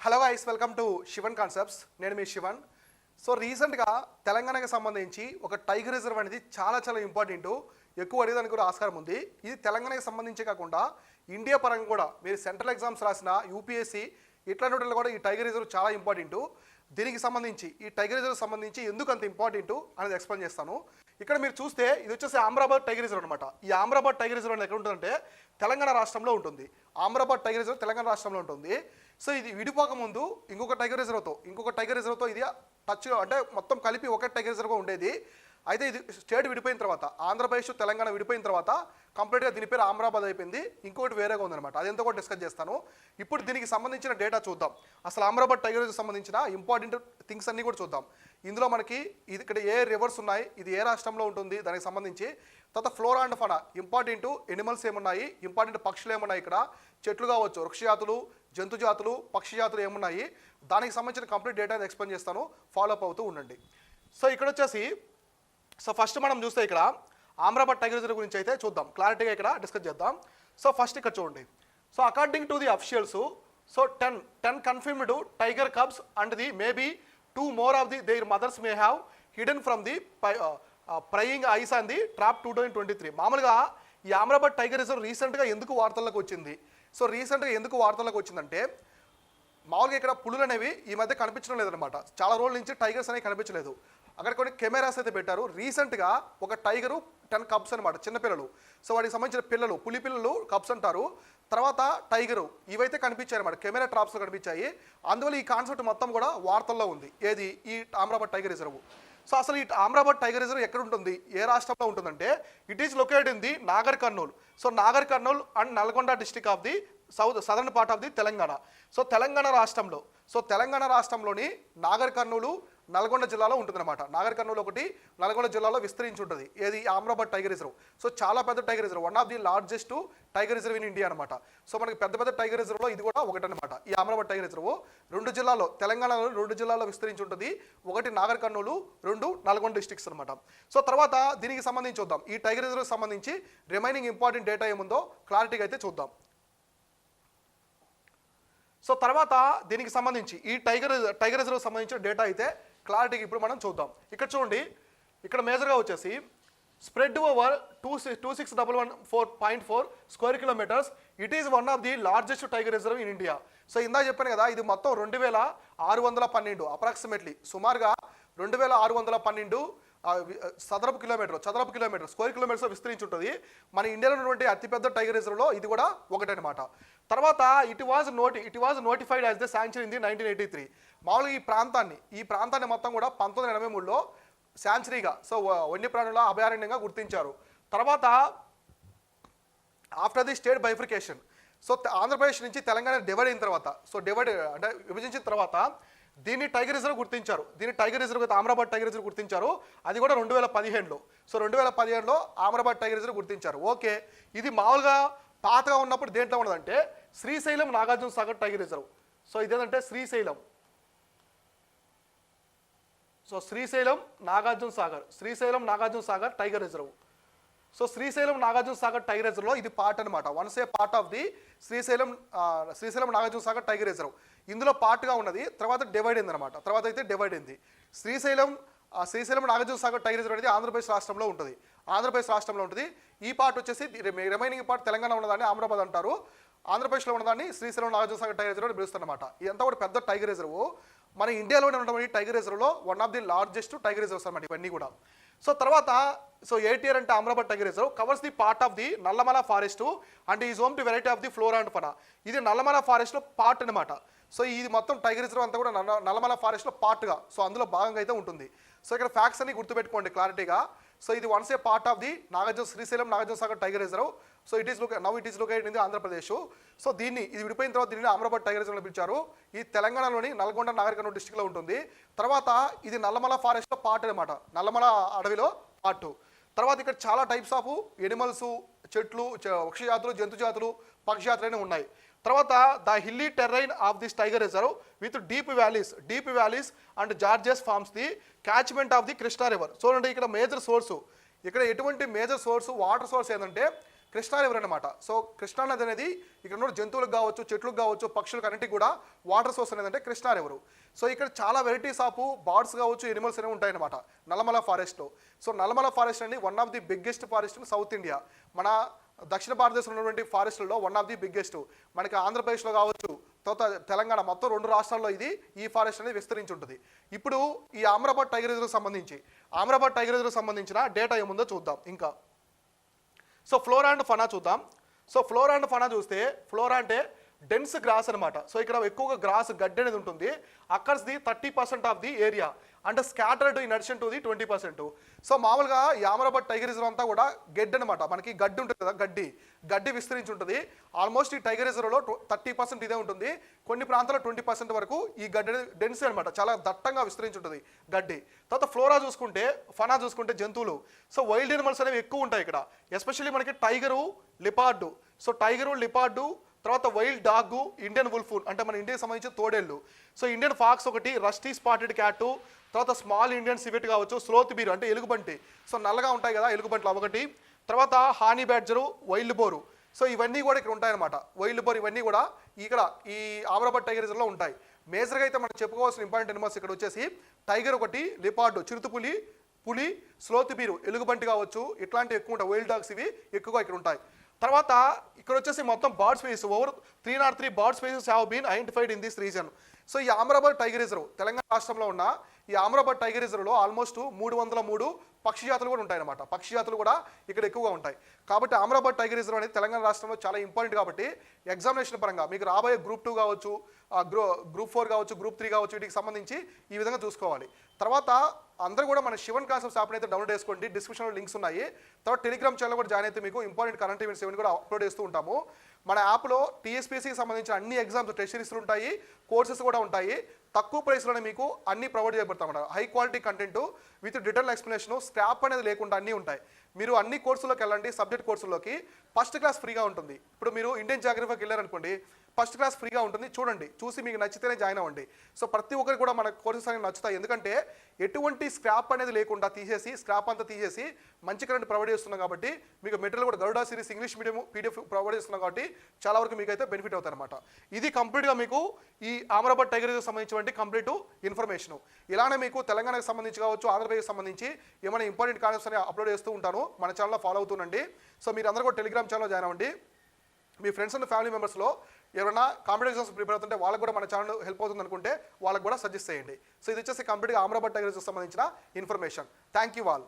Hello guys, welcome to Shivan concepts. నేను మీ Sivan. So రీసెంట్గా తెలంగాణకి సంబంధించి ఒక టైగర్ రిజర్వ్ అనేది చాలా ఇంపార్టెంట్, ఎక్కువ అడిగేదానికి కూడా ఆస్కారం ఉంది. ఇది తెలంగాణకి సంబంధించి కాకుండా ఇండియా పరంగా కూడా మీరు సెంట్రల్ ఎగ్జామ్స్ రాసిన యూపీఎస్సీ ఇట్లాంటి కూడా ఈ టైగర్ రిజర్వ్ చాలా ఇంపార్టెంట్. దీనికి సంబంధించి ఈ టైగర్ రిజర్వ్ సంబంధించి ఎందుకు అంత ఇంపార్టెంట్ అనేది ఎక్స్ప్లెయిన్ చేస్తాను. ఇక్కడ మీరు చూస్తే ఇది వచ్చేసి ఆమ్రాబాద్ టైగర్ రిజర్వ్ అనమాట. ఈ ఆమ్రాబాద్ టైగర్ రిజర్వ్ అనేది ఎక్కడ ఉంటుందంటే తెలంగాణ రాష్ట్రంలో ఉంటుంది. ఆమ్రాబాద్ టైగర్ రిజర్వ్ తెలంగాణ రాష్ట్రంలో ఉంటుంది. సో ఇది విడిపోక ముందు ఇంకొక టైగర్ రిజర్వ్తో ఇది టచ్ అంటే మొత్తం కలిపి ఒక టైగర్ రిజర్వ్గా ఉండేది. అయితే ఇది స్టేట్ విడిపోయిన తర్వాత, ఆంధ్రప్రదేశ్ తెలంగాణ విడిపోయిన తర్వాత కంప్లీట్గా దీని పేరు ఆమ్రాబాద్ అయిపోయింది. ఇంకొకటి వేరేగా ఉందన్నమాట. అదంతా కూడా డిస్కస్ చేస్తాను. ఇప్పుడు దీనికి సంబంధించిన డేటా చూద్దాం. అసలు ఆమ్రాబాద్ టైగర్ రిజర్వ్ సంబంధించిన ఇంపార్టెంట్ థింగ్స్ అన్నీ కూడా చూద్దాం. ఇందులో మనకి ఇది ఇక్కడ ఏ రివర్స్ ఉన్నాయి, ఇది ఏ రాష్ట్రంలో ఉంటుంది దానికి సంబంధించి, తర్వాత flora and fauna important animals ఏమున్నాయి, ఇంపార్టెంట్ పక్షులు ఏమున్నాయి, ఇక్కడ చెట్లు కావచ్చు, వృక్ష జాతులు, జంతు జాతులు, పక్షి జాతులు ఏమున్నాయి, దానికి సంబంధించిన కంప్లీట్ డేటా ఎక్స్ప్లెయిన్ చేస్తాను. ఫాలో అప్ అవుతూ ఉండండి. సో ఇక్కడ వచ్చేసి ఫస్ట్ మనం చూస్తే ఇక్కడ ఆమ్రాబాద్ టైగర్ రిజర్వ్ గురించి అయితే చూద్దాం, క్లారిటీగా ఇక్కడ డిస్కస్ చేద్దాం. సో ఫస్ట్ ఇక్కడ చూడండి. So according to the officials, so 10 confirmed tiger cubs and the maybe 2 more of the their mothers may have hidden from the prying eyes and the trap 2023. మామూలుగా ఈ ఆమ్రాబాద్ టైగర్ రిజర్వ్ రీసెంట్గా ఎందుకు వార్తల్లోకి వచ్చింది? So రీసెంట్గా ఎందుకు వార్తల్లోకి వచ్చిందంటే, మామూలుగా ఇక్కడ పులులు అనేవి ఈ మధ్య కనిపించడం లేదనమాట. చాలా రోజుల నుంచి టైగర్స్ అనేవి కనిపించలేదు. అక్కడ కొన్ని కెమెరాస్ అయితే పెట్టారు. రీసెంట్గా ఒక టైగరు 10 కబ్స్ అనమాట, చిన్నపిల్లలు. సో వాటికి సంబంధించిన పిల్లలు, పులి పిల్లలు కబ్స్ అంటారు. తర్వాత టైగరు, ఇవైతే కనిపించాయి అనమాట, కెమెరా ట్రాప్స్లో కనిపించాయి. అందువల్ల ఈ కాన్సెప్ట్ మొత్తం కూడా వార్తల్లో ఉంది. ఏది? ఈ ఆమ్రాబాద్ టైగర్ రిజర్వ్. సో అసలు ఈ ఆమ్రాబాద్ టైగర్ రిజర్వ్ ఎక్కడ ఉంటుంది, ఏ రాష్ట్రంలో ఉంటుందంటే, it is located in the Nagar Kurnool. So Nagar Kurnool and Nalgonda district of the southern part of the Telangana. So Telangana రాష్ట్రంలోని నాగర్ కర్నూలు నల్గొండ జిల్లాలో ఉంటుందన్నమాట. నాగర్ కర్నూలు ఒకటి నల్గొండ జిల్లాలో విస్తరించి ఉంటుంది. ఏది? Amrabad tiger reserve. సో చాలా పెద్ద tiger reserve, one of the largest tiger reserve in India అనమాట. సో మనకి పెద్ద టైగర్ రిజర్వ్లో ఇది కూడా ఒకటనమాట. ఈ ఆమ్రాబాద్ టైగర్ రిజర్వ్ 2 జిల్లాలో, తెలంగాణలో 2 జిల్లాల్లో విస్తరించి ఉంటుంది. ఒకటి నాగర్ కర్నూలు, 2 నల్గొండ డిస్ట్రిక్ట్స్ అనమాట. సో తర్వాత దీనికి సంబంధించి చూద్దాం. ఈ టైగర్ రిజర్వ్ సంబంధించి రిమైనింగ్ ఇంపార్టెంట్ డేటా ఏముందో క్లారిటీగా అయితే చూద్దాం. సో తర్వాత దీనికి సంబంధించి ఈ టైగర్ రిజర్వ్ సంబంధించిన డేటా అయితే క్లారిటీగా ఇప్పుడు మనం చూద్దాం. ఇక్కడ చూడండి, ఇక్కడ మేజర్గా వచ్చేసి spread over 2611.4 square kilometres, it is one of the largest tiger reserve in India. So ఇందా చెప్పాను కదా, ఇది మొత్తం 2612 అప్రాక్సిమేట్లీ సుమారుగా 2612 చదరపు కిలోమీటర్ స్క్వేర్ కిలోమీటర్స్ విస్తరించి ఉంటుంది. మన ఇండియాలో ఉన్నటువంటి అతిపెద్ద టైగర్ రిజర్వ్లో ఇది కూడా ఒకటనమాట. తర్వాత it was notified as the sanctuary in the 1983. మామూలుగా ఈ ప్రాంతాన్ని మొత్తం కూడా 1983లో శాంక్చురీగా, సో వన్యప్రాణుల అభయారణ్యంగా గుర్తించారు. తర్వాత after the state bifurcation, so Andhra Pradesh నుంచి తెలంగాణ డివైడ్ అయిన తర్వాత, సో అంటే విభజించిన తర్వాత దీన్ని టైగర్ రిజర్వ్ గుర్తించారు. దీన్ని tiger reserve Amrabad tiger reserve గుర్తించారు. అది కూడా 2015లో. సో 2015లో ఆమ్రాబాద్ టైగర్ రిజర్వ్ గుర్తించారు. ఓకే, ఇది మామూలుగా పాతగా ఉన్నప్పుడు దేంట్లో ఉన్నదంటే Srisailam Nagarjuna Sagar tiger reserve. So ఇదేంటంటే Srisailam Nagarjuna Sagar tiger reserve. So Srisailam Nagarjuna Sagar tiger రిజర్వ్లో ఇది పార్ట్ అనమాట. Once a part of the Srisailam Nagarjuna Sagar tiger reserve. ఇందులో పార్ట్గా ఉన్నది, తర్వాత డివైడ్ అయింది అనమాట. తర్వాత అయితే డివైడ్ అయింది. శ్రీశైలం నాగార్జున సాగర్ టైగర్ రిజర్వ్ అనేది ఆంధ్రప్రదేశ్ రాష్ట్రంలో ఉంటుంది. ఈ పార్ట్ వచ్చేసి రిమైనింగ్ పార్ట్ తెలంగాణ ఉన్నదాన్ని ఆమ్రాబాద్ అంటారు, ఆంధ్రప్రదేశ్లో ఉన్నదాన్ని శ్రీశైలం నాగార్జున సాగర్ టైగర్ రిజర్వ్ అని పిలుస్తారు అనమాట. ఇదంతా కూడా పెద్ద టైగర్ రిజర్వ్. మన ఇండియాలోనే ఉన్నటువంటి టైగర్ రిజర్వ్లో one of the largest tiger reserves అనమాట ఇవన్నీ కూడా. సో తర్వాత ATR అంటే Amrabad tiger reserve covers the part of the Nallamala forest and is home to variety of the flora and fauna. ఇది నల్లమల ఫారెస్ట్లో పార్ట్ అనమాట. సో ఇది మొత్తం టైగర్ రిజర్వ్ అంతా కూడా నల్లమల ఫారెస్ట్లో పార్ట్గా, సో అందులో భాగంగా అయితే ఉంటుంది. సో ఇక్కడ ఫ్యాక్ట్స్ అన్ని గుర్తుపెట్టుకోండి క్లారిటీగా. సో ఇది once a part of the Srisailam Nagarjuna Sagar tiger reserve. So it is located in the Andhra Pradesh. So ఇది విడిపోయిన తర్వాత దీన్ని ఆమ్రాబాద్ టైగర్ రిజర్వ్ పిలిచారు. ఈ తెలంగాణలోని నల్గొండ నాగర్ కర్నూలు డిస్ట్రిక్ట్లో ఉంటుంది. తర్వాత ఇది నల్లమల ఫారెస్ట్లో పార్ట్ అనమాట, నల్లమల అడవిలో పార్ట్. తర్వాత ఇక్కడ చాలా టైప్స్ ఆఫ్ ఎనిమల్స్, చెట్లు, వృక్ష జాతులు, జంతు జాతులు, పక్షి జాతులు ఉన్నాయి. తర్వాత the hilly terrain of this tiger reserve with deep valleys and gorges forms the catchment of the Krishna river. చూడండి, ఇక్కడ మేజర్ సోర్సు, ఇక్కడ ఎటువంటి మేజర్ సోర్సు వాటర్ సోర్స్ ఏంటంటే కృష్ణా రివర్ అనమాట. సో కృష్ణా నది అనేది ఇక్కడ ఉన్న జంతువులకు కావచ్చు, చెట్లకు కావచ్చు, పక్షులకు అన్నిటికీ కూడా వాటర్ సోర్స్ అనేది అంటే కృష్ణా రివరు. సో ఇక్కడ చాలా వెరైటీస్ ఆఫ్ బర్డ్స్ కావచ్చు, ఎనిమల్స్ అనేవి ఉంటాయన్నమాట నల్లమల ఫారెస్ట్లో. సో నల్లమల ఫారెస్ట్ అనేది one of the biggest forest in south India. మన దక్షిణ భారతదేశంలో ఉన్నటువంటి ఫారెస్ట్లలో వన్ ఆఫ్ ది బిగ్గెస్ట్. మనకి ఆంధ్రప్రదేశ్లో కావచ్చు, తర్వాత తెలంగాణ, మొత్తం 2 రాష్ట్రాల్లో ఈ ఫారెస్ట్ అనేది విస్తరించి ఉంటుంది. ఇప్పుడు ఈ ఆమ్రాబాద్ టైగర్ రిజర్వ్ సంబంధించిన డేటా ఏముందో చూద్దాం. ఇంకా సో ఫ్లోరా అండ్ ఫనా చూద్దాం. సో ఫ్లోరా అండ్ ఫనా చూస్తే, ఫ్లోరా అంటే డెన్స్ గ్రాస్ అనమాట. సో ఇక్కడ ఎక్కువగా గ్రాస్ గడ్డి అనేది ఉంటుంది. Occurs the 30% of the area అంటే scattered in addition to the 20%. So మామూలుగా ఈ ఆమ్రాబాద్ టైగర్ రిజర్వ్ అంతా కూడా గడ్డి అనమాట. మనకి గడ్డి ఉంటుంది కదా, గడ్డి విస్తరించి ఉంటుంది. ఆల్మోస్ట్ ఈ టైగర్ రిజర్వ్లో 30% ఇదే ఉంటుంది. కొన్ని ప్రాంతాల్లో 20% వరకు ఈ గడ్డి డెన్సీ అనమాట, చాలా దట్టంగా విస్తరించి ఉంటుంది గడ్డి. తర్వాత ఫ్లోరా చూసుకుంటే, ఫనా చూసుకుంటే జంతువులు. సో వైల్డ్ ఎనిమల్స్ అనేవి ఎక్కువ ఉంటాయి ఇక్కడ, ఎస్పెషల్లీ మనకి టైగరు, లిపార్డు. సో టైగరు, లిపార్డు, తర్వాత వైల్డ్ డాగ్, ఇండియన్ వుల్ఫ్ అంటే మన ఇండియాకి సంబంధించిన తోడేళ్ళు. సో ఇండియన్ ఫాక్స్ ఒకటి, రస్టీ స్పాటెడ్ క్యాట్, తర్వాత స్మాల్ ఇండియన్ సివెట్ కావచ్చు, స్లోత్ బీర్ అంటే ఎలుగుబంటి. సో నల్లగా ఉంటాయి కదా ఎలుగుబంట్లు ఒకటి. తర్వాత హానీ బ్యాడ్జరు, వైల్డ్ బోరు. సో ఇవన్నీ కూడా ఇక్కడ ఉంటాయన్నమాట. వైల్డ్ బోర్ ఇవన్నీ కూడా ఇక్కడ ఈ ఆమ్రాబాద్ టైగర్ రిజర్వ్లో ఉంటాయి. మేజర్గా అయితే మనం చెప్పుకోవాల్సిన ఇంపార్టెంట్ ఎనిమల్స్ ఇక్కడ వచ్చేసి టైగర్ ఒకటి, లిపార్డు, చిరుతపులి, పులి, స్లోత్ బీరు, ఎలుగుబంటి కావచ్చు, ఇట్లాంటివి ఎక్కువ ఉంటాయి. వైల్డ్ డాగ్స్ ఇవి ఎక్కువగా ఇక్కడ ఉంటాయి. తర్వాత ఇక్కడ వచ్చేసి మొత్తం bird species, over 303 bird species have been identified in this region. So ఈ ఆమ్రాబాద్ టైగర్ రిజర్వ్ తెలంగాణ రాష్ట్రంలో ఉన్న ఈ ఆమ్రాబాద్ టైగర్ రిజర్వ్లో ఆల్మోస్ట్ 303 పక్షి జాతులు కూడా ఉంటాయన్నమాట. పక్షి జాతులు కూడా ఇక్కడ ఎక్కువగా ఉంటాయి. కాబట్టి ఆమ్రాబాద్ టైగర్ రిజర్వ్ అనేది తెలంగాణ రాష్ట్రంలో చాలా ఇంపార్టెంట్. కాబట్టి ఎగ్జామినేషన్ పరంగా మీకు రాబోయే గ్రూప్ 2 కావచ్చు, గ్రూప్ 4 కావచ్చు, గ్రూప్ 3 కావచ్చు, వీటికి సంబంధించి ఈ విధంగా చూసుకోవాలి. తర్వాత అందరూ కూడా మన శివన్ కాన్సెప్ట్స్ యాప్ని అయితే డౌన్లోడ్ చేసుకోండి. డిస్క్రిప్షన్లో లింక్స్ ఉన్నాయి. తర్వాత టెలిగ్రామ్ ఛానల్ కూడా జాయిన్ అయితే మీకు ఇంపార్టెంట్ కరెంట్ ఈవెంట్స్ ఏమైనా కూడా అప్లోడ్ చేస్తూ ఉంటాము. మన యాప్లో టీఎస్పీఎస్సీకి సంబంధించిన అన్ని ఎగ్జామ్స్, టెస్ట్ సిరీస్లు ఉంటాయి, కోర్సెస్ కూడా ఉంటాయి. తక్కువ ప్రైస్లోనే మీకు అన్ని ప్రొవైడ్ చేయబడతామన్నమాట. High quality content with detail explanation, scrap అనేది లేకుండా అన్నీ ఉంటాయి. మీరు అన్ని కోర్సుల్లోకి వెళ్ళండి. సబ్జెక్ట్ కోర్సుల్లోకి ఫస్ట్ క్లాస్ ఫ్రీగా ఉంటుంది. ఇప్పుడు మీరు ఇండియన్ జాగ్రఫీకి వెళ్ళారనుకోండి, ఫస్ట్ క్లాస్ ఫ్రీగా ఉంటుంది. చూడండి, చూసి మీకు నచ్చితేనే జాయిన్ అవ్వండి. సో ప్రతి ఒక్కరికి కూడా మన కోర్సెస్ అనేవి నచ్చుతాయి. ఎందుకంటే ఎటువంటి స్క్రాప్ అనేది లేకుండా స్క్రాప్ అంతా తీసేసి మంచి కరెంట్ ప్రొవైడ్ చేస్తున్నాం. కాబట్టి మీకు మెటీరియల్ కూడా Garuda series English medium PDF provide చేస్తున్నాం. కాబట్టి చాలా వరకు మీకు అయితే బెనిఫిట్ అవుతాయి అనమాట. ఇది కంప్లీట్గా మీకు ఈ ఆమ్రాబాద్ టైగర్ రిజర్వ్ సంబంధించినటువంటి కంప్లీట్ ఇన్ఫర్మేషన్. ఇలానే మీకు తెలంగాణకు సంబంధించి కావచ్చు, ఆంధ్రప్రదేశ్కి సంబంధించి ఏమైనా ఇంపార్టెంట్ కాన్సెప్ట్స్ అని అప్లోడ్ చేస్తూ ఉంటాను. మన ఛానల్లో ఫాలో అవుతుండండి. సో మీరు అందరూ కూడా టెలిగ్రామ్ ఛానల్లో జాయిన్ అవ్వండి. మీ ఫ్రెండ్స్ అండ్ ఫ్యామిలీ మెంబర్స్లో ఎవరైనా కాంపిటేటివ్ ఎగ్జామ్స్ ప్రిపేర్ అవుతుంటే వాళ్ళకి కూడా మన ఛానల్ హెల్ప్ అవుతుంది అనుకుంటే వాళ్ళకి కూడా సజెస్ట్ చేయండి. సో ఇది వచ్చేసి కంప్లీట్గా ఆమ్రాబాద్ టైగర్ రిజర్వ్కి సంబంధించిన ఇన్ఫర్మేషన్. Thank you all.